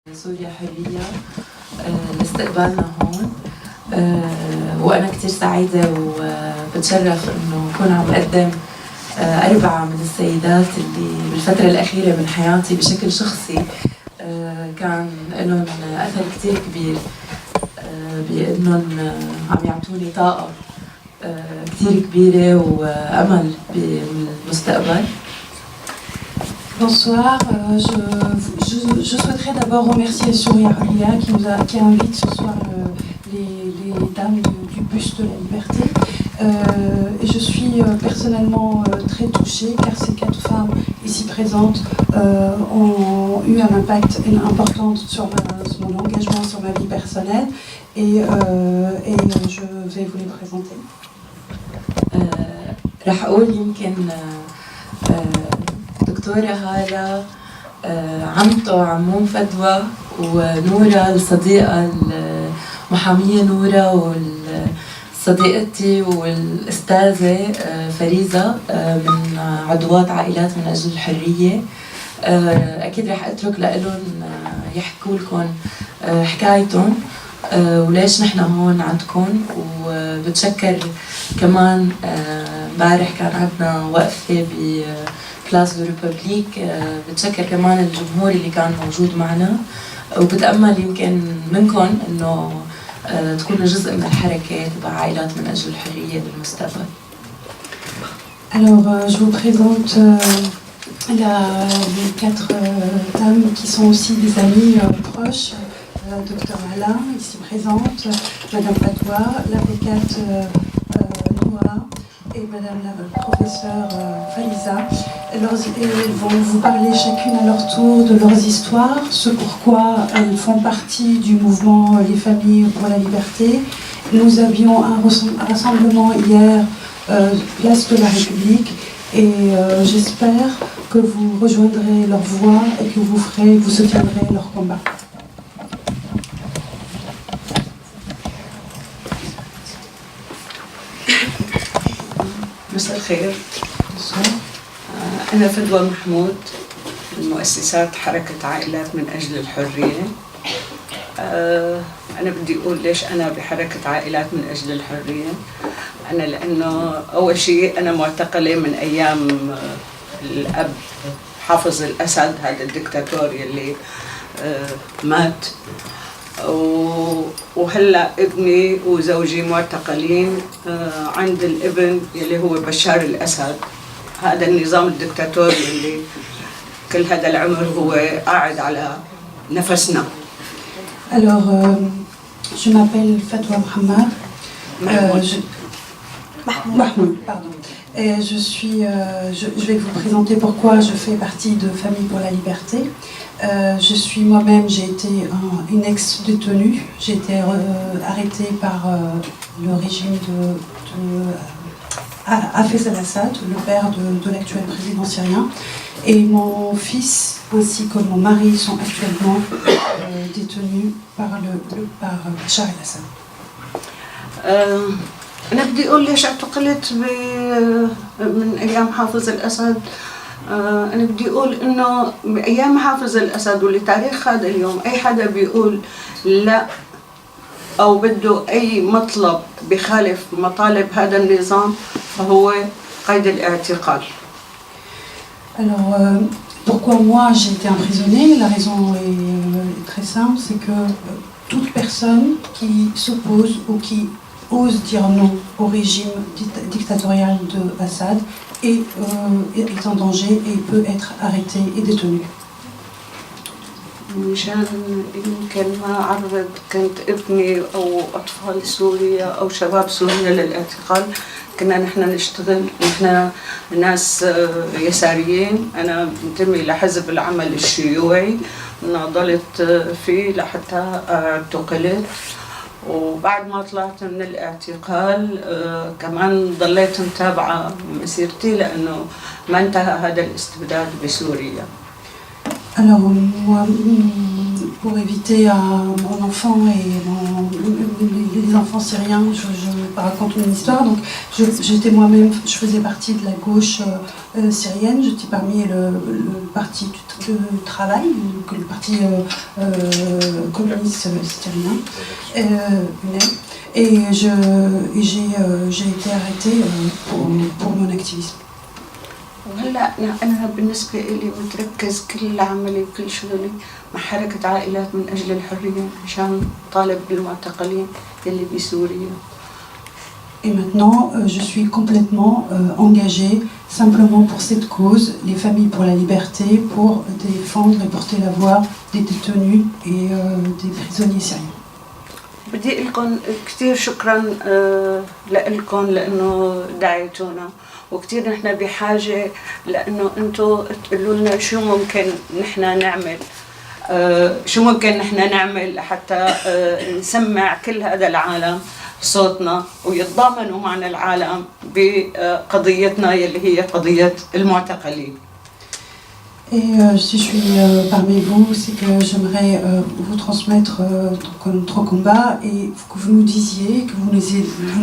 سوريا حرية لاستقبالنا هون. وأنا كتير سعيدة وبتشرف إنه أكون عم أقدم 4 من السيدات اللي بالفترة الأخيرة من حياتي بشكل شخصي كان لهم أثر كتير كبير بأنهم عم يعطوني طاقة كتير كبيرة وأمل بالمستقبل. Bonsoir, je souhaiterais d'abord remercier Surya Hulia qui invite ce soir les dames du buste de la liberté. Et je suis personnellement très touchée car ces 4 femmes ici présentes ont eu un impact important sur mon engagement, sur ma vie personnelle et je vais vous les présenter. رح أقول يمكن دكتورة هالة، عمته عموم فدوى، ونورة الصديقة المحامية نورة، وصديقتي والأستاذة فريزة من عضوات عائلات من أجل الحرية. أكيد رح أترك لهم يحكوا لكم حكايتهم وليش نحن هون عندكم. وبتشكر كمان امبارح كان عندنا وقفة ببلاس دو ريبوبليك، بتشكر كمان الجمهور اللي كان موجود معنا، وبتأمل يمكن منكم انه تكونوا جزء من الحركة تبع عائلات من أجل الحرية بالمستقبل. Alors, je vous présente les 4 dames qui sont aussi des amies proches. Docteur Alain, ici présente, Madame Patois, l'avocate Noura et Madame la professeure Faliza. Elles vont vous parler chacune à leur tour de leurs histoires, ce pourquoi elles font partie du mouvement Les Familles pour la Liberté. Nous avions un rassemblement hier, place de la République, et j'espère que vous rejoindrez leur voix et que vous soutiendrez leur combat. مساء الخير. أنا فدوى محمود من مؤسسات حركة عائلات من أجل الحرية. أنا بدي أقول ليش أنا بحركة عائلات من أجل الحرية. أنا لأنه أول شيء أنا معتقلة من أيام الأب حافظ الأسد، هذا الدكتاتور يلي مات، وهلا ابني وزوجي معتقلين عند الابن يلي هو بشار الأسد، هذا النظام الدكتاتوري اللي كل هذا العمر هو قاعد على نفسنا. Alors, je m'appelle Fatwa Mohamed. Mahmoud, pardon. Et je vais vous présenter pourquoi je fais partie de Famille pour la Liberté. Je suis moi-même, j'ai été une ex-détenue. J'ai été arrêtée par le régime de Hafez al-Assad, le père de l'actuel président syrien. Et mon fils ainsi que mon mari sont actuellement détenus par Bachar el-Assad. أنا بدي أقول ليش اعتقلت من أيام حافظ الأسد. أنا بدي أقول إنه بأيام حافظ الأسد ولتاريخ هذا اليوم أي حدا بيقول لا أو بده أي مطلب بخالف مطالب هذا النظام فهو قيد الاعتقال. Alors, pourquoi moi j'ai été emprisonnée? La raison est très simple, c'est que toute personne qui s'oppose ou qui ose dire non au régime dictatorial de Assad est en danger et peut être arrêté et détenu. مشان يمكن ما عرض كنت ابني أو أطفال سوريا أو شباب سوريا للاعتقال، كنا نحن نشتغل، نحن ناس يساريين. أنا منتمي لحزب العمل الشيوعي، ناضلت فيه لحتى اعتقلت، وبعد ما طلعت من الاعتقال كمان ضليت متابعة مسيرتي لأنه ما انتهى هذا الاستبداد بسوريا. Alors moi, pour éviter à mon enfant et les enfants syriens, je raconte une histoire. Donc j'étais moi-même, je faisais partie de la gauche syrienne, j'étais parmi le parti du travail, le parti communiste syrien, et j'ai été arrêtée pour mon activisme. وهلا أنا بالنسبة إلي متركز كل عملي وكل شغلي مع حركة عائلات من أجل الحرية عشان طالب بالمعتقلين يلي بسوريا. Et maintenant, je suis complètement engagée simplement pour cette cause, les familles pour la liberté, pour défendre et porter la voix des détenus et des prisonniers syriens. بدي أقول لكم كثير شكرا لكم لأنه دعيتونا وكثير نحن بحاجة لأنه أنتم تقولوا لنا شو ممكن نحن نعمل شو ممكن نحن نعمل حتى نسمع كل هذا العالم صوتنا ويتضامنوا معنا العالم بقضيتنا يلي هي قضية المعتقلين. Et si je suis parmi vous, c'est que j'aimerais vous transmettre notre combat et que vous nous disiez, que vous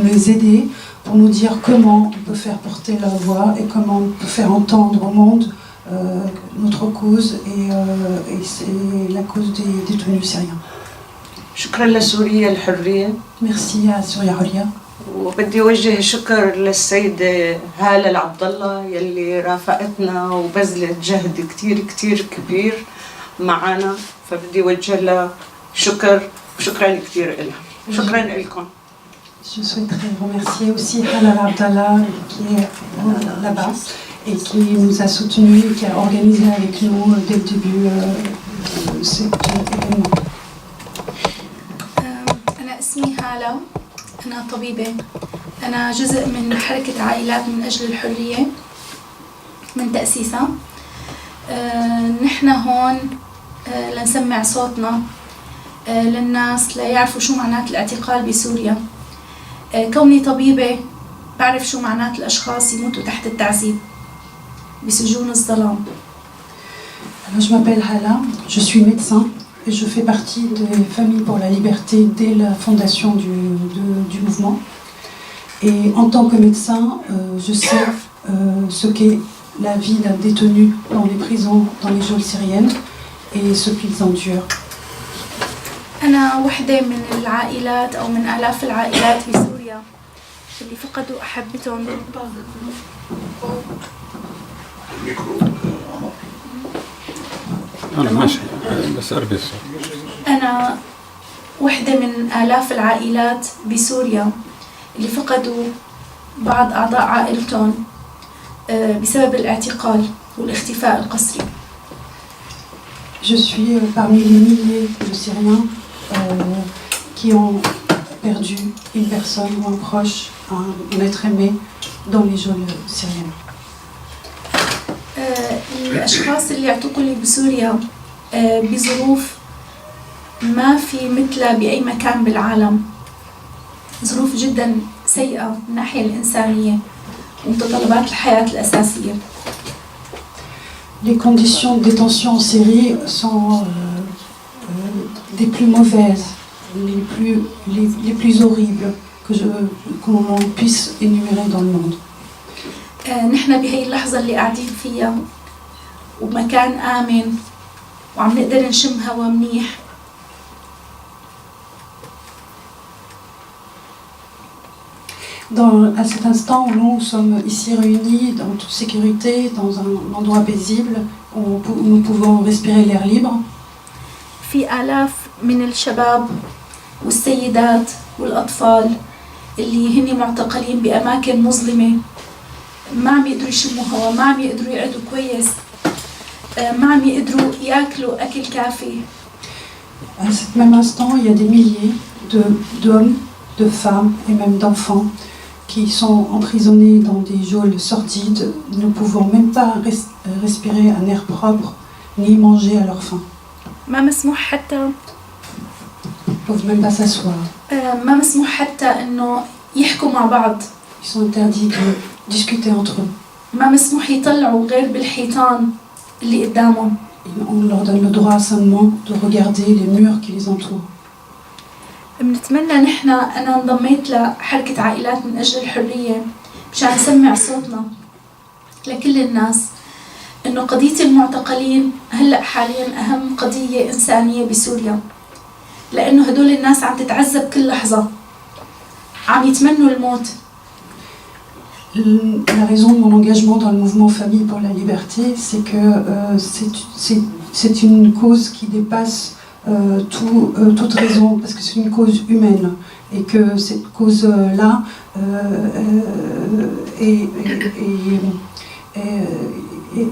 nous aidez pour nous dire comment on peut faire porter la voix et comment on peut faire entendre au monde notre cause et c'est la cause des détenus syriens. شكرا لسوريا الحرية. Merci à Surya Huria. وبدي أوجه شكر للسيدة هالة العبد الله يلي رافقتنا وبذلت جهد كتير كتير كبير معنا فبدي أوجه لها شكرا كتير لها. شكرا لكم. Je souhaiterais remercier aussi Halal Abdallah qui est là-bas et qui nous a soutenus et qui a organisé avec nous dès le début cet événement. أنا اسمي هالة، أنا طبيبة، أنا جزء من حركة عائلات من أجل الحرية من تأسيسها. نحن هون لنسمع صوتنا للناس ليعرفوا شو معنات الاعتقال بسوريا. كوني طبيبة بعرف شو معنات الأشخاص يموتوا تحت التعذيب بسجون الظلام. Alors, je m'appelle Hala, je suis médecin et je fais partie des familles pour la liberté dès la fondation du mouvement. Et en tant que médecin, je sais ce qu'est la vie d'un détenu dans les prisons, dans les geôles syriennes et ce qu'ils endurent. أنا وحدة من العائلات أو من آلاف العائلات بسوريا اللي فقدوا أحبتهم. ماشي بس قربي الصوت. أنا وحدة من آلاف العائلات بسوريا اللي فقدوا بعض أعضاء عائلتهم بسبب الاعتقال والاختفاء القسري. Je suis parmi les milliers de Syriens qui ont perdu une personne ou un proche, un être aimé dans les geôles syriennes. الأشخاص اللي اعتقلوا بسوريا بظروف ما في مثلها بأي مكان بالعالم، ظروف جدا سيئة من الناحية الإنسانية ومتطلبات الحياة الأساسية. Les conditions de détention en Syrie sont des plus mauvaises, les plus horribles qu'on puisse énumérer dans le monde. نحن بهي اللحظة اللي قاعدين فيها وبمكان آمن وعم نقدر نشم هوا منيح. À cet instant où nous sommes ici réunis en toute sécurité, dans un endroit paisible, où nous pouvons respirer l'air libre, في آلاف من الشباب والسيدات والأطفال اللي هن معتقلين بأماكن مظلمة ما عم يقدروا يشموا هوا، ما عم يقدروا يقعدوا كويس، ما عم يقدروا ياكلوا أكل كافي. À cet même instant, il y a des milliers d'hommes, de femmes et même d'enfants qui sont emprisonnés dans des geôles sordides, ne pouvant même pas respirer un air propre ni manger à leur faim. ما مسموح حتى Ils ne peuvent même pas s'asseoir. ما مسموح حتى إنه يحكوا مع بعض. Ils sont interdits de discuter entre eux. ما مسموح يطلعوا غير بالحيطان اللي قدامهم. on leur donne le droit seulement de regarder les murs qui les entourent. بنتمنى نحن أنا انضميت لحركة عائلات من أجل الحرية مشان نسمع صوتنا لكل الناس إنه قضية المعتقلين هلأ حاليا أهم قضية إنسانية بسوريا لأنه هدول الناس عم تتعذب كل لحظة عم يتمنوا الموت. La raison de mon engagement dans le mouvement Famille pour la liberté, c'est que c'est une cause qui dépasse toute raison, parce que c'est une cause humaine, et que cette cause-là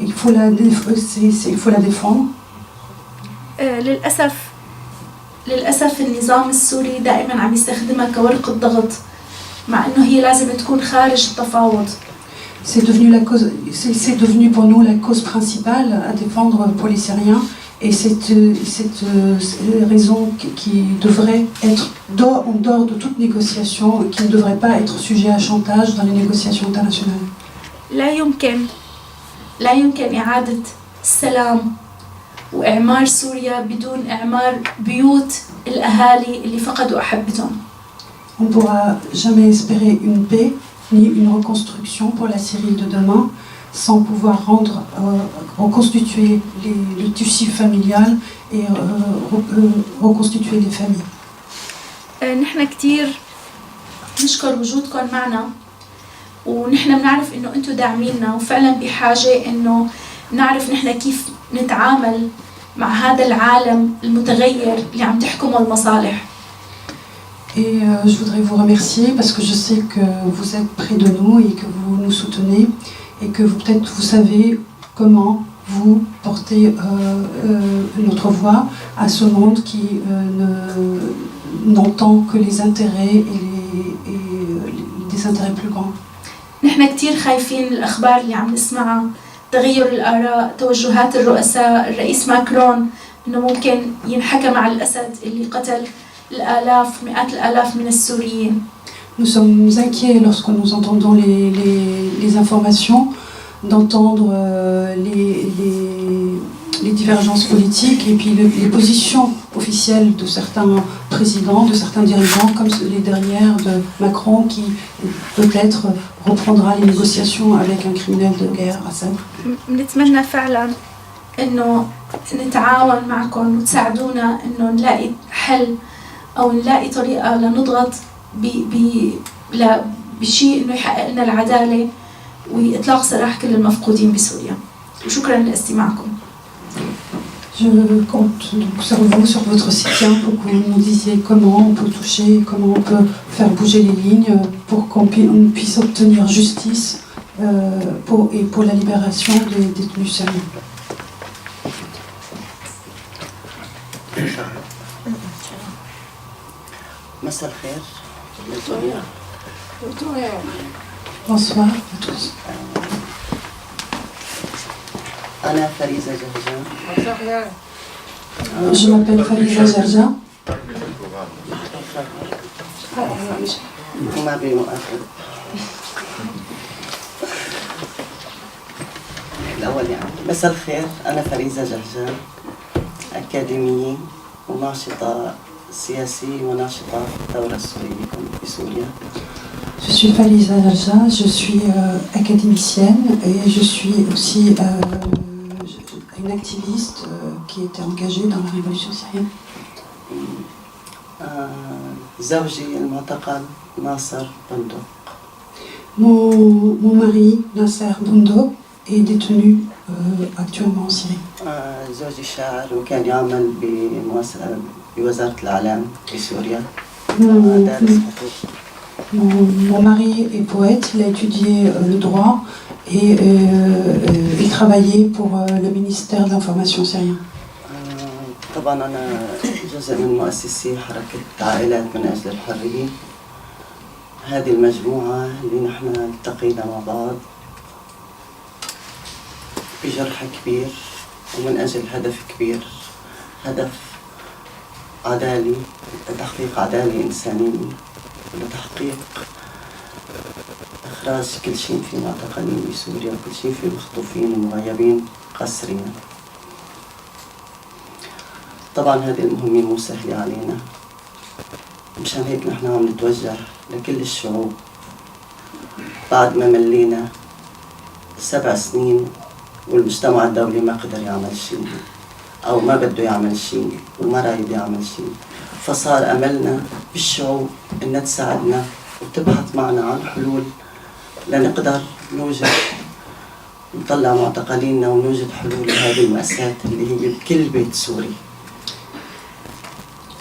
il faut la défendre. للأسف النظام السوري دائما عم يستخدمها كورقة ضغط مع إنه هي لازم تكون خارج التفاوض. C'est devenu pour nous la cause principale à défendre pour les Syriens, et cette raison qui devrait être en dehors de toute négociation et qui ne devrait pas être sujet à chantage dans les négociations internationales. لا يمكن إعادة السلام وإعمار سوريا بدون إعمار بيوت الأهالي اللي فقدوا أحبتهم. On ne pourra jamais espérer une paix ni une reconstruction pour la Syrie de demain sans pouvoir reconstituer le tissu familial et reconstituer les familles. نحن كتير نشكر وجودكم معنا ونحن بنعرف إنه أنتوا داعميننا وفعلا بحاجة إنه نعرف نحن كيف نتعامل مع هذا العالم المتغير اللي عم تحكمه المصالح. Et je voudrais vous remercier parce que je sais que vous êtes près de nous et que vous nous soutenez et que peut-être vous savez comment vous portez notre voix à ce monde qui n'entend que les intérêts et des intérêts plus grands. نحن كتير خايفين الأخبار اللي عم نسمعها تغير الآراء توجهات الرؤساء الرئيس ماكرون إنه ممكن ينحكم على الأسد اللي قتل الآلاف مئات الآلاف من السوريين. Nous sommes inquiets lorsque nous entendons les informations, d'entendre les divergences politiques et puis les positions officielles de certains présidents, de certains dirigeants, comme les dernières de Macron, qui peut-être reprendra les négociations avec un criminel de guerre, Assad. نتمنى فعلا إنه نتعاون معكم وتساعدونا إنه نلاقي حل أو نلاقي طريقة لنضغط بشيء إنه يحقق لنا العدالة وإطلاق سراح كل المفقودين بسوريا. وشكرا لاستماعكم. Je compte donc sur votre soutien pour que vous nous disiez comment on peut toucher, comment on peut faire bouger les lignes pour qu'on puisse obtenir justice pour la libération des détenus syriens. مساء الخير. Bonsoir à tous. أنا فريزة جهجان. Je m'appelle Fariza Jarja. ما بي مؤخر. الأول يعني. مساء الخير. أنا فريزة جهجان، أكاديمية وناشطة سياسية وناشطة في الثورة السورية بسوريا. Je suis Fariza Jarja, je suis académicienne et je suis aussi une activiste qui était engagée dans la révolution syrienne. زوجي المعتقل ناصر بندق. Mon mari, Nasser Bondo, est détenu actuellement en Syrie. زوجي شاعر وكان يعمل بوزارة الإعلام في سوريا. دارس حقوق. Mon mari est poète, il a étudié le droit et il travaillait pour le ministère de l'Information syrien. طبعا أنا جزء من مؤسسي حركة عائلات من أجل الحرية. هذه المجموعة اللي نحن التقينا مع بعض بجرح كبير ومن أجل هدف كبير، هدف عدالي، لتحقيق عدالة إنسانية ولتحقيق إخراج كل شيء في معتقلين بسوريا وكل شيء في مخطوفين ومغيبين قسريا. طبعا هذه المهمة مو سهلة علينا، مشان هيك نحن عم نتوجه لكل الشعوب بعد ما ملينا 7 سنين والمجتمع الدولي ما قدر يعمل شيء أو ما بده يعمل شيء وما رايد يعمل شيء، فصار أملنا بالشعوب إنها تساعدنا وتبحث معنا عن حلول لنقدر نوجد نطلع معتقلينا ونوجد حلول لهذه المأساة اللي هي بكل بيت سوري.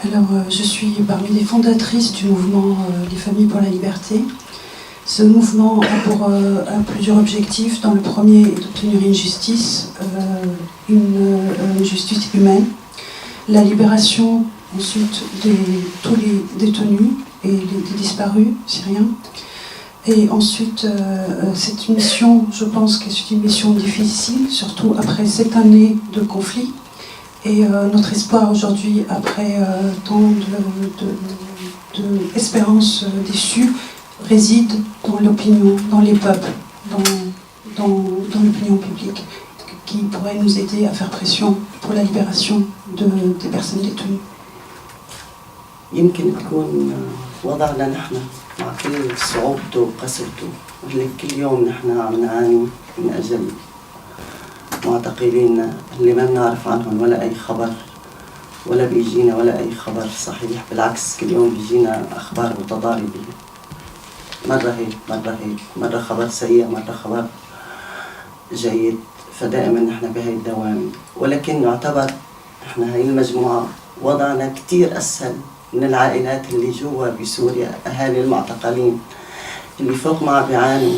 Alors, je suis parmi les fondatrices du mouvement Les Familles pour la Liberté. Ce mouvement a plusieurs objectifs. Dans le premier est d'obtenir une justice humaine, la libération ensuite de tous les détenus et des disparus syriens. Et ensuite, cette mission, je pense que c'est une mission difficile, surtout après 7 années de conflit. Et notre espoir aujourd'hui, après tant d'espérances déçues, réside dans l'opinion, dans les peuples, dans l'opinion publique, qui pourrait nous aider à faire pression pour la libération des personnes détenues. يمكن تكون وضعنا نحن مع كل صعوبته وقسوته واللي كل يوم نحن عم نعاني من أجل معتقلين اللي ما بنعرف عنهم ولا أي خبر ولا بيجينا ولا أي خبر صحيح، بالعكس كل يوم بيجينا أخبار متضاربة، مرة هيك مرة هيك، مرة خبر سيء مرة خبر جيد، فدائما نحن بهاي الدوام. ولكن نعتبر نحن هاي المجموعة وضعنا كتير أسهل من العائلات اللي جوا بسوريا، أهالي المعتقلين اللي فوق ما بيعانوا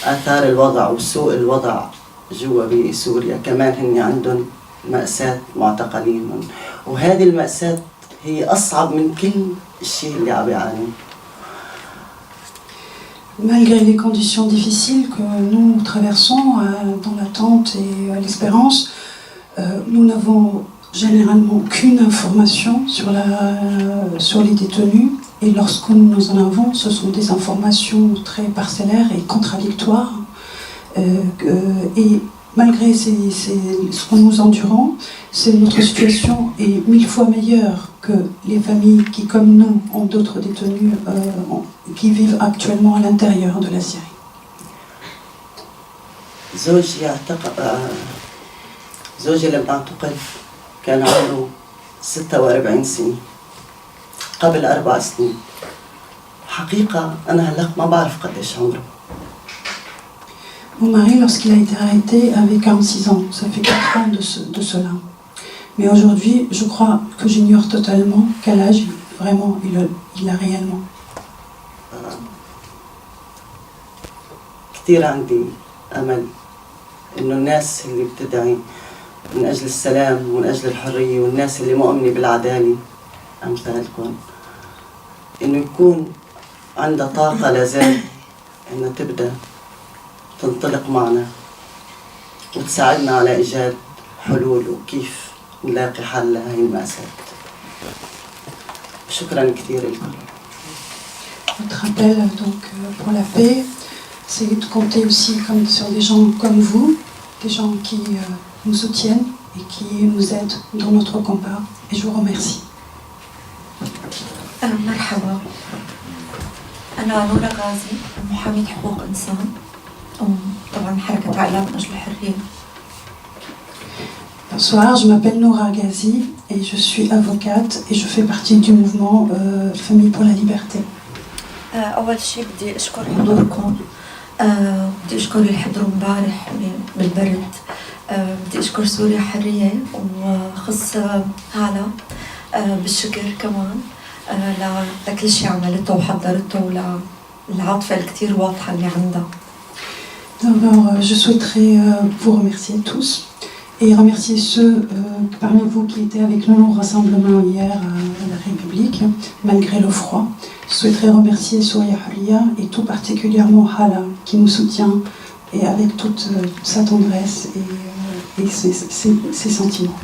آثار الوضع وسوء الوضع جوا بسوريا، كمان هن عندهم مأساة معتقلين، وهذه المأساة هي أصعب من كل الشيء اللي عم بيعانوا. Malgré les conditions difficiles que nous traversons dans l'attente et l'espérance, nous n'avons généralement qu'une information sur les détenus, et lorsque nous en avons, ce sont des informations très parcellaires et contradictoires. Et malgré ce que nous endurons, notre situation est 1000 fois meilleure que les familles qui, comme nous, ont d'autres détenus qui vivent actuellement à l'intérieur de la Syrie. زوجي لما اعتقل كان عمره 46 سنة قبل 4 سنين. حقيقة أنا هلأ ما بعرف قديش عمره. Mon mari, lorsqu'il a été arrêté, avait 46 ans. Ça fait 4 ans de cela. Mais aujourd'hui, je crois que j'ignore totalement quel âge vraiment il a réellement. كثير عندي أمل إنه الناس اللي بتدعي من أجل السلام ومن أجل الحرية والناس اللي مؤمنة بالعدالة أمثالكم إنه يكون عندها طاقة لازال إنها تبدأ تنطلق معنا وتساعدنا على إيجاد حلول وكيف نلاقي حل لهي المأساة. شكرا كثير لكم. Notre appel donc pour la paix, c'est de compter aussi sur des gens comme vous, des gens qui nous soutiennent et qui nous aident dans notre combat. Et je vous remercie. مرحبا، أنا نورة غازي، محامية حقوق إنسان وطبعا حركة عائلات من أجل الحرية. Bonsoir, je m'appelle Noura Ghazi et je suis avocate et je fais partie du mouvement Famille pour la Liberté. أول شيء بدي أشكر حضوركم، بدي أشكر اللي حضروا امبارح بالبرد، بدي أشكر سوريا حرية وخص هالة بالشكر كمان لكل شيء عملته وحضرته وللعاطفة الكتير واضحة اللي عندها. D'abord, je souhaiterais vous remercier tous et remercier ceux parmi vous qui étaient avec nous au rassemblement hier à la République, malgré le froid. Je souhaiterais remercier Souria Houria et tout particulièrement Hala qui nous soutient et avec toute sa tendresse et ses sentiments.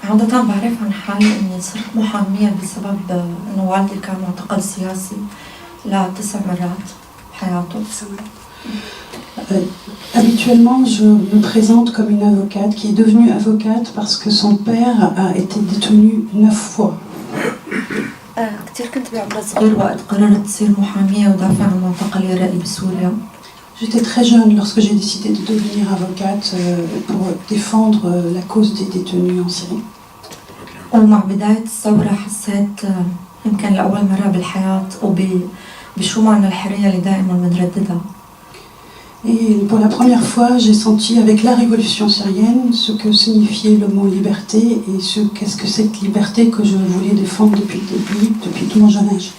عادة بعرف عن حالي إني صرت محامية بسبب إنه والدي كان معتقل سياسي ل9 مرات بحياته. Habituellement, je me présente comme une avocate qui est devenue avocate parce que son père a été détenu 9 fois. كتير كنت بعمر صغير وقت قررت تصير محامية ودافع عن معتقلي الرأي بسوريا. J'étais très jeune lorsque j'ai décidé de devenir avocate pour défendre la cause des détenus en Syrie. ومع بداية الثورة حسيت يمكن لأول مرة بالحياة بشو معنى الحرية اللي دائما مترددة. Et pour la première fois, j'ai senti avec la révolution syrienne ce que signifiait le mot liberté et qu'est-ce que cette liberté que je voulais défendre depuis le début, depuis tout mon jeune âge.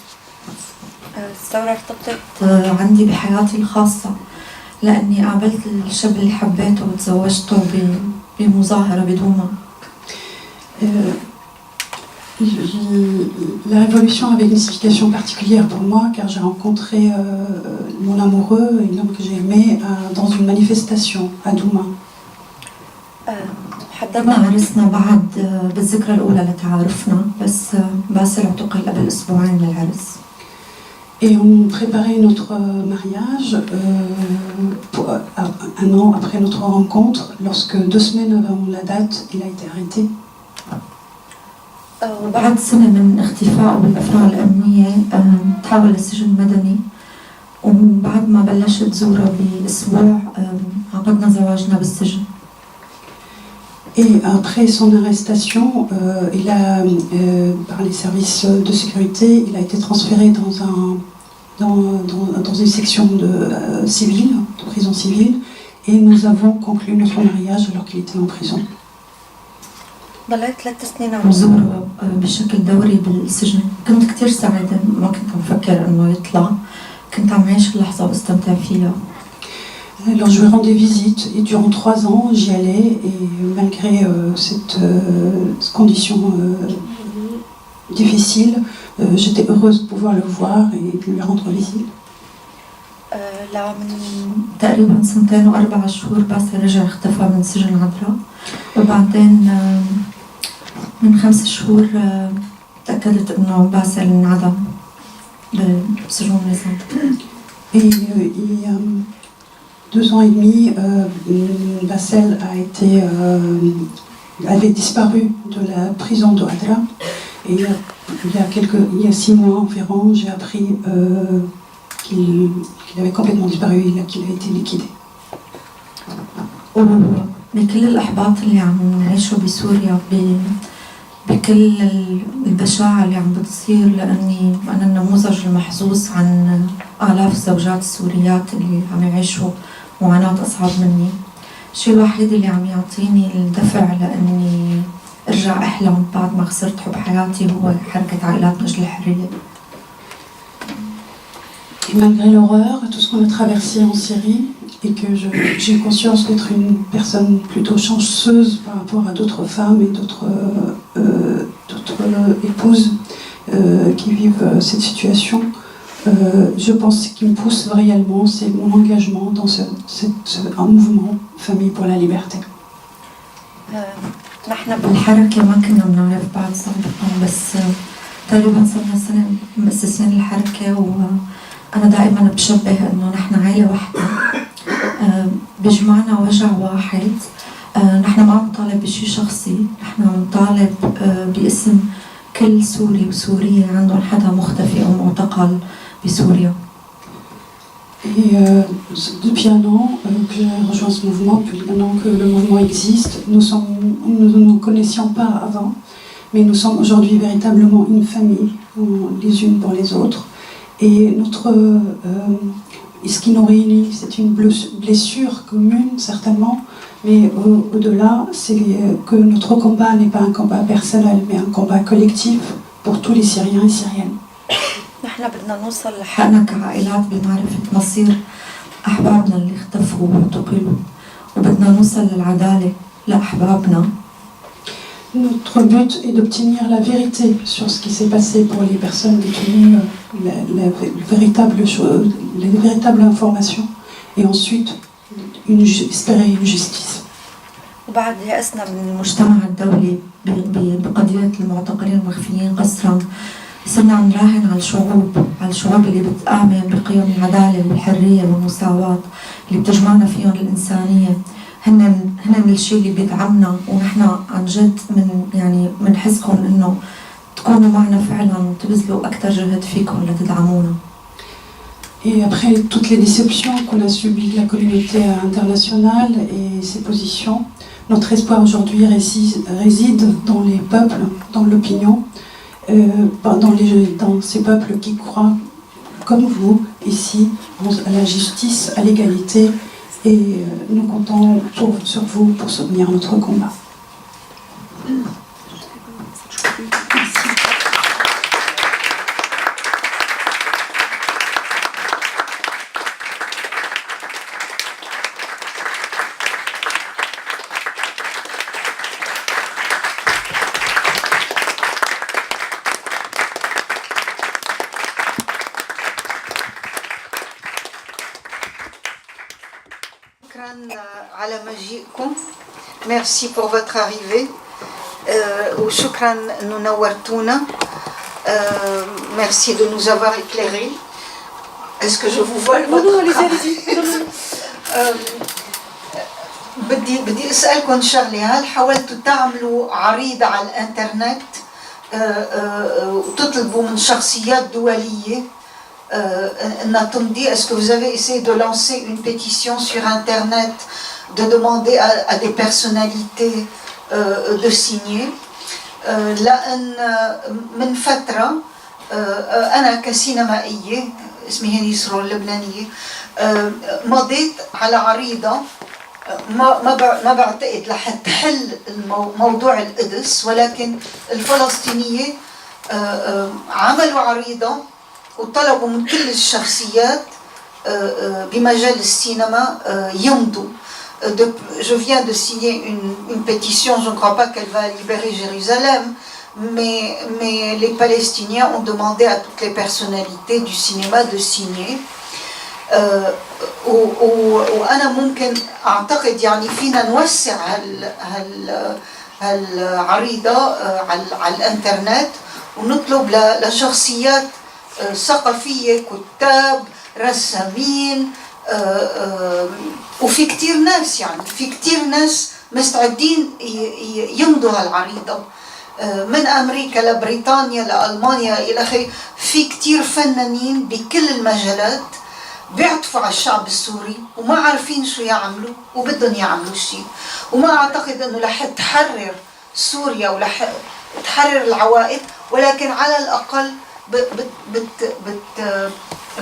الثورة ارتبطت عندي بحياتي الخاصة لأني قابلت الشاب اللي حبيته وتزوجته بمظاهرة بدوما. La révolution avait une signification particulière pour moi car j'ai rencontré mon amoureux et l'homme que j'ai aimé dans une manifestation à Douma. حددنا عرسنا بعد بالذكرى الأولى لتعارفنا بس باسل اعتقل قبل أسبوعين من العرس. Et on préparait notre mariage un an après notre rencontre. Lorsque 2 semaines avant la date, il a été arrêté. وبعد سنة من اختفائه بالأفرع الأمنية تحول للسجن المدني وبعد ما بلشت زوره بأسبوع عقدنا زواجنا بالسجن. Et après son arrestation, par les services de sécurité, il a été transféré dans une section civile, de prison civile, et nous avons conclu notre mariage alors qu'il était en prison. ضليت 3 سنين عم زوره بشكل دوري بالسجن. كنت كتير سعيدة ما كنت عم بفكر إنه يطلع. كنت عم عيش اللحظة واستمتع فيها. Alors je lui rendais visite et durant 3 ans j'y allais et malgré cette condition difficile, j'étais heureuse de pouvoir le voir et de lui rendre visite. من تقريبا 2 و4 شهور باسل رجع اختفى من سجن عدرا وبعدين من 5 شهور تأكدت إنه باسل انعدم بسجون النظام. Et il y a 2 ans et demi, Bassel avait disparu de la prison de Hadra. Et il y a 6 mois environ, j'ai appris qu'il avait complètement disparu, qu'il a été liquidé. بكل الإحباط اللي عم نعيشه بسوريا بكل البشاعة اللي عم بتصير لأني أنا النموذج المحظوظ عن آلاف الزوجات السوريات اللي عم يعيشوا معاناة أصعب مني. الشيء الوحيد اللي عم يعطيني الدفع لأني أرجع أحلم بعد ما خسرت حب حياتي هو حركة عائلات من أجل الحرية. Et malgré l'horreur, tout ce qu'on a traversé en Syrie, et que j'ai conscience d'être une personne plutôt chanceuse par rapport à d'autres femmes et d'autres épouses qui vivent cette situation, je pense que ce qui me pousse réellement, c'est mon engagement dans un mouvement Famille pour la Liberté. نحن بالحركة ما كنا بنعرف بعض سابقا بس تقريبا صرنا سنة مؤسسين الحركة وأنا دائما بشبه إنه نحن عائلة واحدة بيجمعنا وجع واحد. نحن ما عم نطالب بشي شخصي، نحن عم نطالب باسم كل سوري وسورية عندهم حدا مختفي أو معتقل بسوريا. Et depuis un an que j'ai rejoint ce mouvement, depuis un an que le mouvement existe, nous ne nous connaissions pas avant, mais nous sommes aujourd'hui véritablement une famille, les unes pour les autres. Et ce qui nous réunit, c'est une blessure commune, certainement, mais au-delà, c'est que notre combat n'est pas un combat personnel, mais un combat collectif pour tous les Syriens et Syriennes. نحن بدنا نوصل لحقنا كعائلات بمعرفة مصير أحبابنا اللي اختفوا واعتقلوا وبدنا نوصل للعدالة لأحبابنا. Notre but est d'obtenir la vérité sur ce qui s'est passé pour les personnes détenues, les véritables informations, et ensuite espérer une justice. وبعد يأسنا من المجتمع الدولي بقضية المعتقلين المخفيين قسرا صرنا عم نراهن على الشعوب اللي بتآمن بقيم العدالة والحرية والمساواة اللي بتجمعنا فيهم الإنسانية. هن الشيء اللي بيدعمنا، ونحن عن جد منحسكم إنه تكونوا معنا فعلا وتبذلوا أكثر جهد فيكم لتدعمونا. Et après toutes les déceptions qu'on a subies de la communauté internationale et ses positions, notre espoir aujourd'hui réside dans les peuples, dans l'opinion, dans ces peuples qui croient, comme vous, ici, à la justice, à l'égalité, et nous comptons sur vous pour soutenir notre combat. على مجيئكم. Merci pour votre arrivée. وشكرا انه نورتونا. Merci de nous avoir éclairés. Est-ce que je vous vole votre travail? بدي اسالكم شغله، هل حاولتوا تعملوا عريضه على الانترنت وتطلبوا من شخصيات دوليه est-ce que vous avez essayé de lancer une pétition sur Internet, de demander à des personnalités de signer? لأن من فترة أنا كسينمائية اسمي هاني سرور لبنانية مضيت على عريضة ما بعتقد رح تحل موضوع القدس، ولكن الفلسطينية عملوا عريضة وطلبوا من كل الشخصيات بمجال السينما يمضوا. Je viens de signer une pétition, je ne crois pas qu'elle va libérer Jérusalem, mais les Palestiniens ont demandé à toutes les personnalités du cinéma de signer. وأنا ممكن أعتقد فينا نوسع هالعريضة على الإنترنت ونطلب لشخصيات ثقافية، كتاب، رسامين، وفي كتير ناس في كتير ناس مستعدين يمضوا هالعريضة من أمريكا لبريطانيا لألمانيا إلى آخره. في كتير فنانين بكل المجالات بيعطفوا على الشعب السوري وما عارفين شو يعملوا وبدهم يعملوا شيء، وما أعتقد أنه رح تحرر سوريا ورح تحرر العوائد، ولكن على الأقل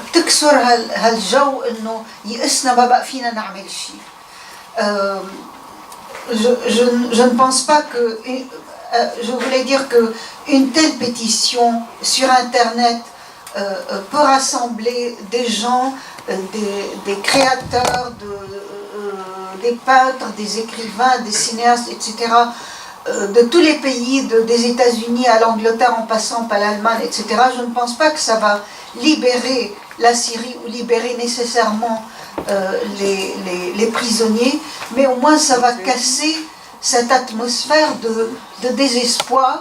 بتكسر هالجو انه يئسنا ما بقى فينا نعمل شيء. Je ne pense pas que je voulais dire que une telle pétition sur internet peut rassembler des gens, des créateurs, des peintres, des écrivains, des cinéastes, etc. De tous les pays, des États-Unis à l'Angleterre en passant par l'Allemagne, etc. Je ne pense pas que ça va libérer la Syrie ou libérer nécessairement les prisonniers, mais au moins ça va casser cette atmosphère de désespoir.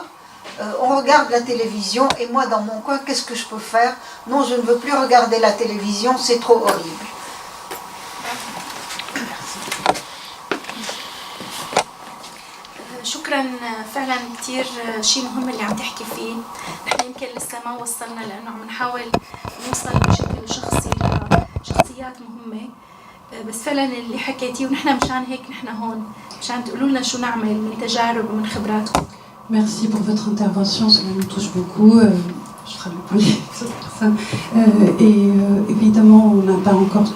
On regarde la télévision et moi dans mon coin, qu'est-ce que je peux faire? Non, je ne veux plus regarder la télévision, c'est trop horrible. شكرا، فعلا كتير شيء مهم اللي عم تحكي فيه. نحن يمكن لسه ما وصلنا لأنه عم نحاول نوصل بشكل شخصي لشخصيات مهمة، بس فعلا اللي حكيتيه ونحن مشان هيك نحن هون مشان تقولوا لنا شو نعمل من تجارب ومن خبراتكم. Merci pour votre intervention, cela nous touche beaucoup. Je travaille pour cette personne. Évidemment, on n'a pas encore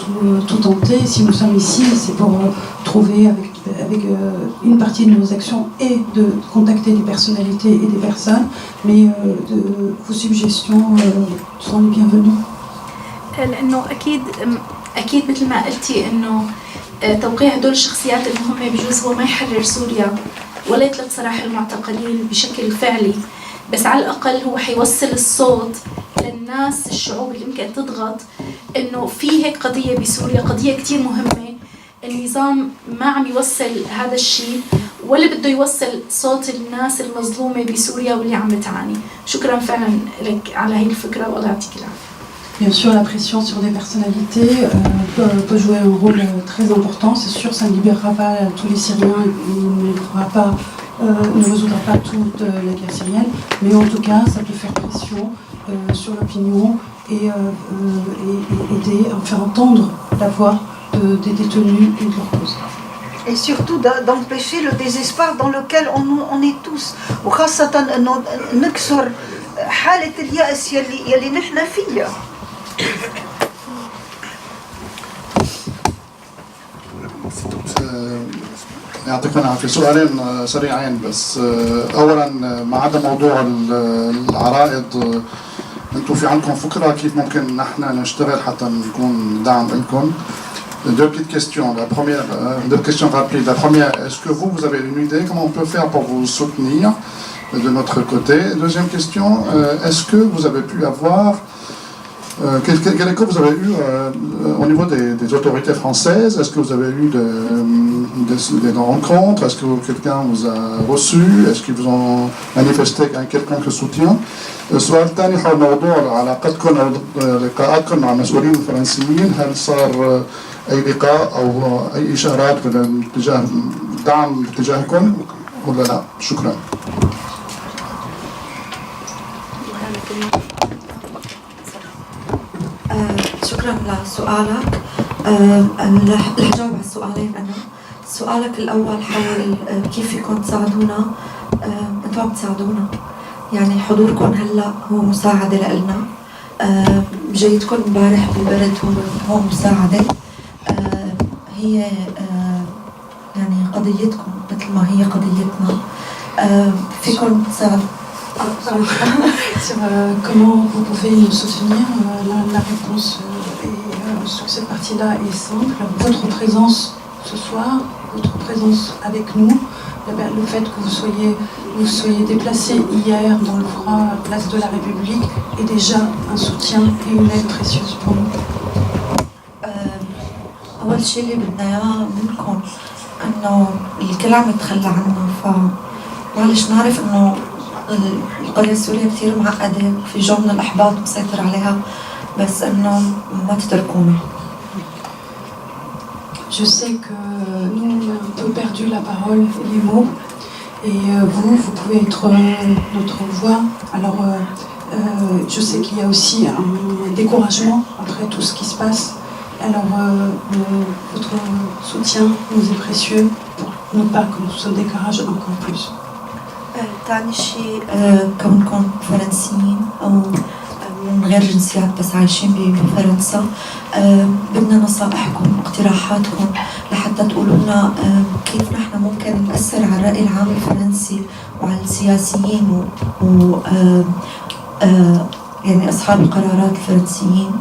tout tenté. Si nous sommes ici, c'est pour trouver avec une partie de nos actions et de contacter des personnalités et des personnes, mais vos suggestions sont les bienvenues. لأنه أكيد مثل ما قلتي إنه توقيع هدول الشخصيات المهمة بجوز هو ما يحرر سوريا ولا يطلق سراح المعتقلين بشكل فعلي، بس على الأقل هو حيوصل الصوت للناس، الشعوب اللي يمكن تضغط إنه في هيك قضية بسوريا، قضية كتير مهمة، النظام ما عم يوصل هذا الشيء ولا بده يوصل صوت الناس المظلومة بسوريا واللي عم بتعاني. شكرا فعلا لك على هي الفكرة والله يعطيك العافية. Bien sûr, la pression sur des personnalités peut jouer un rôle très important. C'est sûr, ça ne libérera pas tous les Syriens, ne résoudra pas toute la guerre syrienne, mais en tout cas, ça peut faire pression sur l'opinion et aider à faire entendre la voix des détenus et de leur cause. Et surtout d'empêcher le désespoir dans lequel on est tous. وخاصة انه نكسر حالة اليأس يلي نحن فيها. يعطيكم العافية. سؤالين سريعين بس. أولا ما عدا موضوع العرائض، أنتم في عندكم فكرة كيف ممكن نحن نشتغل حتى نكون دعم لكم؟ Deux petites questions. Deux questions rapides. La première, est-ce que vous avez une idée comment on peut faire pour vous soutenir de notre côté? Deuxième question, est-ce que vous avez pu avoir quel écho vous avez eu au niveau des autorités françaises? Est-ce que vous avez eu des rencontres? Est-ce que quelqu'un vous a reçu? Est-ce qu'ils vous ont manifesté un quelconque soutien? السؤال الثاني حول موضوع علاقتكم أو لقاءاتكم مع المسؤولين الفرنسيين. هل صار أي لقاء أو أي إشارات باتجاه دعم باتجاهكم ولا لا؟ شكرا. شكرا لسؤالك. رح جاوب على السؤالين أنا. سؤالك الأول حول كيف فيكم تساعدونا. أنتوا عم تساعدونا، يعني حضوركم هلا هو مساعدة لإلنا. جيتكم امبارح بالبرد هو مساعدة. هي يعني قضيتكم مثل ما هي قضيتنا. فيكم تساعدوا. Sur comment vous pouvez nous soutenir, la réponse sur cette partie-là est simple. Votre présence ce soir, votre présence avec nous, le fait que vous soyez déplacé hier dans le froid à la place de la République est déjà un soutien et une aide précieuse pour nous. أول شيء اللي بدنا إياه منكم إنه الكل عم يتخلى عنا، فمعلش نعرف إنه القضية السورية كتير معقدة وفي جو من الإحباط مسيطر عليها، بس إنه ما تتركونا. Je sais que nous, on a un peu perdu la parole, les mots, et vous pouvez être notre voix. Alors, je sais qu'il y a aussi un découragement après tout ce qui se passe. Alors, votre soutien nous est précieux pour ne pas que nous se décourage encore plus. تاني شيء كونكم فرنسيين أو من غير جنسيات بس عايشين بفرنسا، بدنا نصائحكم واقتراحاتكم لحتى تقولوا لنا كيف نحن ممكن نأثر على الرأي العام الفرنسي وعلى السياسيين يعني أصحاب القرارات الفرنسيين.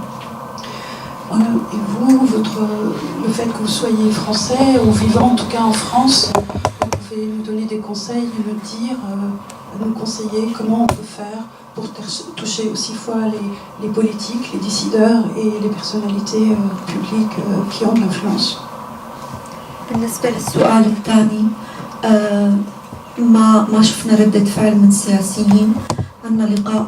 Et vous, le fait que vous soyez français ou vivant en tout cas en France, vous pouvez nous donner des conseils et nous dire, nous conseiller comment on peut faire pour toucher aussi fois les politiques, les décideurs et les personnalités publiques qui ont de l'influence. بالنسبة للسؤال الثاني، ما شفنا ردة فعل من السياسيين. عندنا لقاء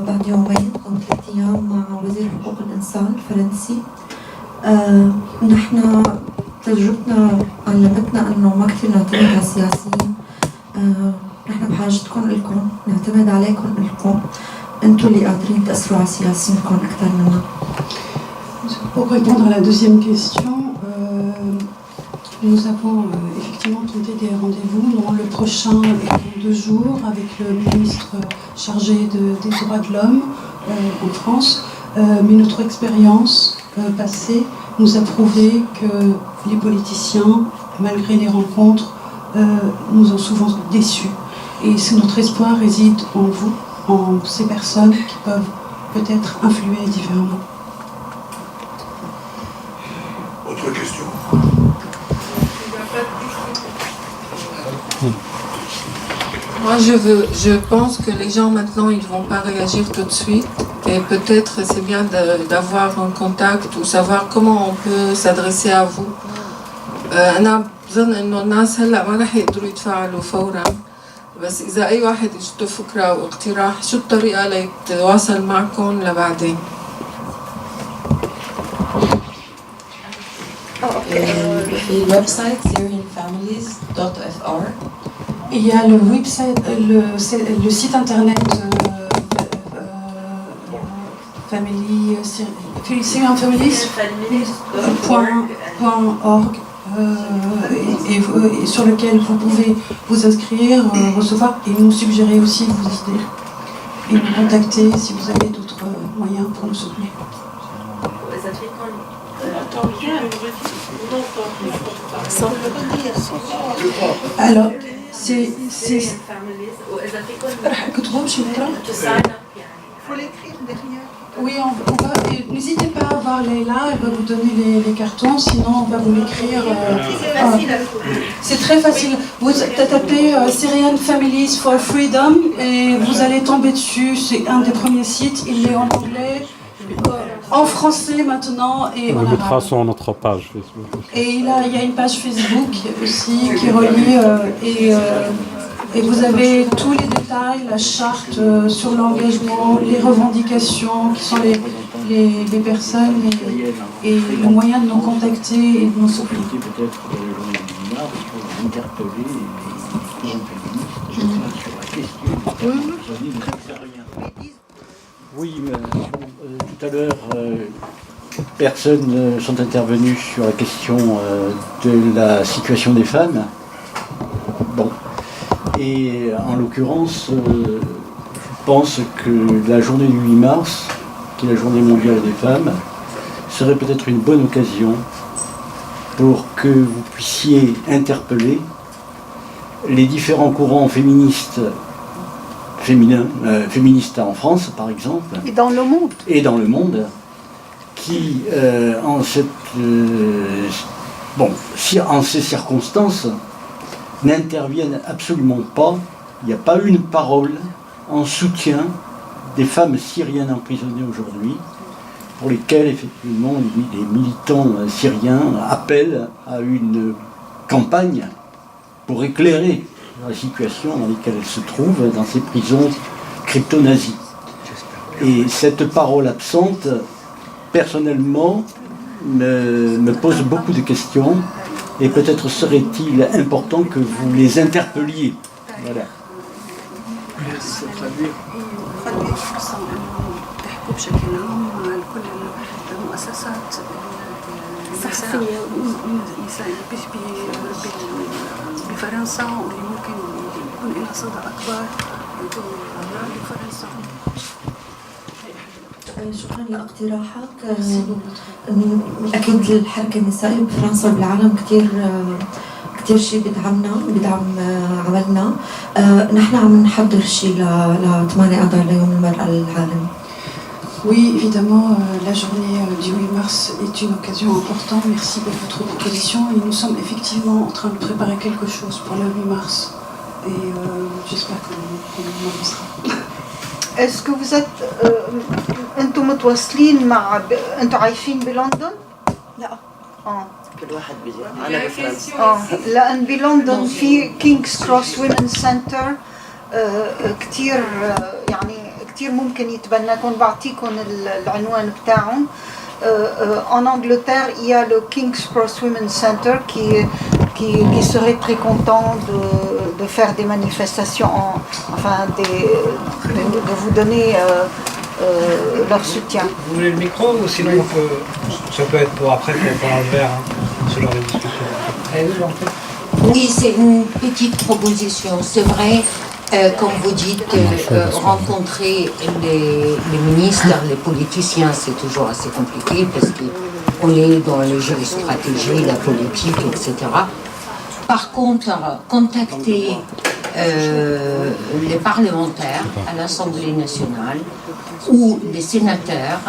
بعد يومين أو 3 أيام مع وزير حقوق الإنسان الفرنسي. نحن تجربتنا علمتنا إنه ما كثير نعتمد على السياسيين. نحن بحاجتكم لكم، نعتمد عليكم لكم، أنتوا اللي قادرين تأثروا على سياسيينكم أكثر منا. Pour répondre à la deuxième question, nous avons effectivement tenté des rendez-vous, dont le prochain est dans 2 jours avec le ministre chargé des droits de l'homme en France. Mais notre expérience passée nous a prouvé que les politiciens, malgré les rencontres, nous ont souvent déçus. Et notre espoir réside en vous, en ces personnes qui peuvent peut-être influer différemment. Autre question. Moi, je pense que les gens maintenant, ils ne vont pas réagir tout de suite. Et peut-être c'est bien d'avoir un contact ou savoir comment on peut s'adresser à vous. أنا بظن إنه الناس هلأ ما رح يقدروا يتفاعلوا فوراً، بس إذا أي واحد يجده فكرة أو اقتراح شو الطريقة ليتواصل معكم لبعدين؟ في الويب سايت syrianfamilies.fr. Il y a le website, le site internet syrianfamilies.org et sur lequel vous pouvez vous inscrire, recevoir et nous suggérer aussi vos idées et nous contacter si vous avez d'autres moyens pour nous soutenir. Alors, c'est faut l'écrire derrière. Oui, on va. N'hésitez pas à voir Leïla, elle va vous donner les cartons, sinon on va vous l'écrire. C'est très facile. Vous tapez Syrian Families for Freedom et vous allez tomber dessus. C'est un des premiers sites. Il est en anglais, en français maintenant et en arabe. On mettra sur notre page Facebook. Et il y a une page Facebook aussi qui relie et vous avez tous les détails, la charte sur l'engagement, les revendications, qui sont les personnes et le moyen de nous contacter et de nous soutenir. Oui, tout à l'heure, personnes sont intervenues sur la question de la situation des femmes. Bon. Et en l'occurrence, je pense que la journée du 8 mars, qui est la journée mondiale des femmes, serait peut-être une bonne occasion pour que vous puissiez interpeller les différents courants féministes en France, par exemple. Et dans le monde. Et dans le monde, qui, en ces circonstances, n'interviennent absolument pas. Il n'y a pas une parole en soutien des femmes syriennes emprisonnées aujourd'hui, pour lesquelles effectivement les militants syriens appellent à une campagne pour éclairer la situation dans laquelle elles se trouvent dans ces prisons crypto-nazies. Et cette parole absente, personnellement, me pose beaucoup de questions. Et peut-être serait-il important que vous les interpelliez. Voilà. شكرا لاقتراحك. اكيد الحركه النسائيه بفرنسا وبالعالم كثير شيء بدعم عملنا. نحن عم نحضر شيء ل 8 اذار ليوم المراه العالمي. Oui, évidemment, la journée du 8 mars est une occasion importante. Merci pour votre proposition. Et nous sommes effectivement en train de préparer quelque chose pour le 8 mars. Et j'espère qu'on avancera. Est-ce que vous êtes انتم متواصلين مع انتم عايشين بلندن؟ لا. كل واحد بيجي انا بفرنسا. لان بلندن في كينجز كروس ويمن سنتر كثير يعني كثير ممكن يتبناكم. بعطيكم العنوان بتاعهم. En Angleterre, il y a le King's Cross Women's Center qui serait très content de faire des manifestations, de vous donner leur soutien. Vous voulez le micro ou sinon ça peut être pour après pour prendre le verre, ce genre de discussion. Oui, c'est une petite proposition. C'est vrai, comme vous dites, rencontrer les ministres, les politiciens, c'est toujours assez compliqué parce qu'on est dans les géostratégies, la politique, etc. Par contre, contacter les parlementaires à l'Assemblée nationale ou les sénateurs,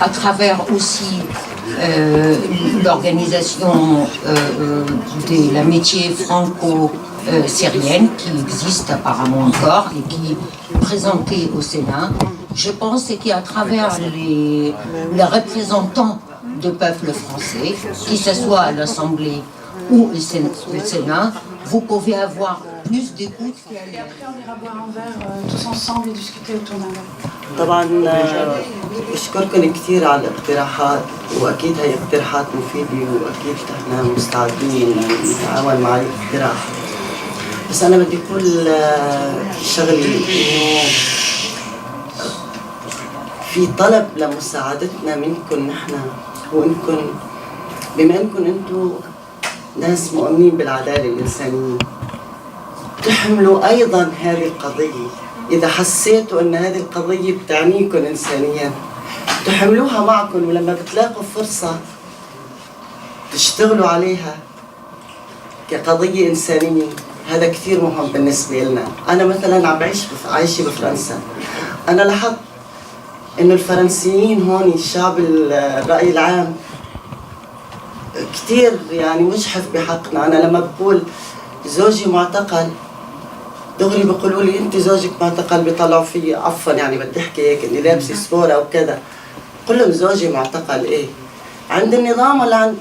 à travers aussi l'organisation de l'amitié franco-syrienne qui existe apparemment encore et qui est présentée au Sénat. Je pense qu'à travers les représentants de peuple français, que ce soit à l'Assemblée ou le Sénat, vous pouvez avoir plus d'écoute. Et après, on ira boire un verre tous ensemble et discuter autour d'un verre. طبعا بشكركم كثير على الاقتراحات واكيد هي اقتراحات مفيده واكيد احنا مستعدين نتعاون مع اي اقتراح بس انا بدي اقول شغله انه في طلب لمساعدتنا منكم نحن وانكم بما انكم انتم ناس مؤمنين بالعداله الانسانيه تحملوا ايضا هذه القضيه إذا حسيتوا أن هذه القضية بتعنيكم إنسانياً تحملوها معكم ولما بتلاقوا فرصة تشتغلوا عليها كقضية إنسانية هذا كثير مهم بالنسبة لنا. أنا مثلاً عايشة بفرنسا. أنا لاحظت إنه الفرنسيين هون الشعب الرأي العام كثير يعني مجحف بحقنا. أنا لما بقول زوجي معتقل دغري بيقولوا لي انت زوجك معتقل بيطلعوا فيي عفوا يعني بدي احكي هيك اني لابسه سبوره وكذا بقول لهم زوجي معتقل ايه عند النظام ولا عند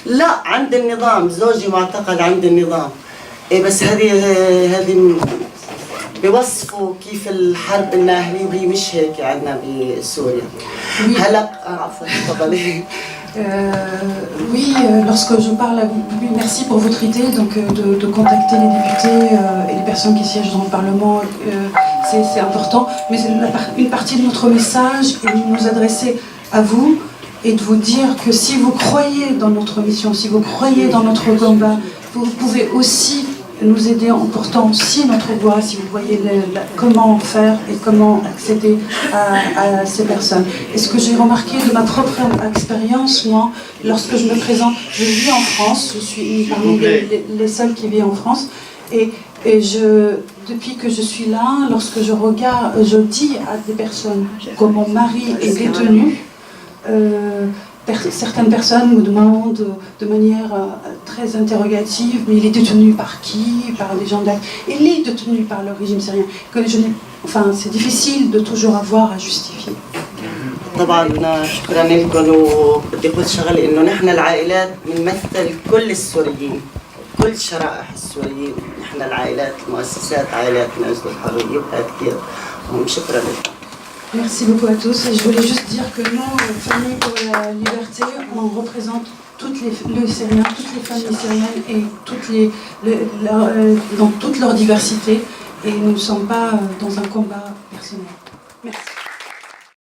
لا عند النظام زوجي معتقل عند النظام ايه بس هذه بيوصفوا كيف الحرب الناهيه وهي مش هيك عندنا بسوريا هلا عفوا تفضلي. Oui, lorsque je parle, oui, merci pour votre idée donc, de contacter les députés et les personnes qui siègent dans le Parlement, c'est important, mais une partie de notre message est de nous adresser à vous et de vous dire que si vous croyez dans notre mission, si vous croyez dans notre combat, vous pouvez aussi nous aider en portant aussi notre voix, si vous voyez comment faire et comment accéder à ces personnes. Et ce que j'ai remarqué de ma propre expérience, moi, lorsque je me présente, je vis en France, je suis parmi les seuls qui vivent en France, et depuis que je suis là, lorsque je regarde, je dis à des personnes que mon mari est détenu, certaines personnes me demandent de manière très interrogative, mais il est détenu par qui? Par des gens d'acte. Il est détenu par le régime syrien. Enfin, c'est difficile de toujours avoir à justifier. طبعا شكرا لكم وبدي اقول شغله انه نحن العائلات بنمثل كل السوريين كل شرائح السوريين نحن العائلات المؤسسات عائلات من اجل الحريه وهذا كثير مهم شكرا لكم. Merci beaucoup à tous. Et je voulais juste dire que nous, Famille pour la Liberté, on représente toutes les Syriens, toutes les familles syriennes et dans toute leur diversité. Et nous ne sommes pas dans un combat personnel. Merci.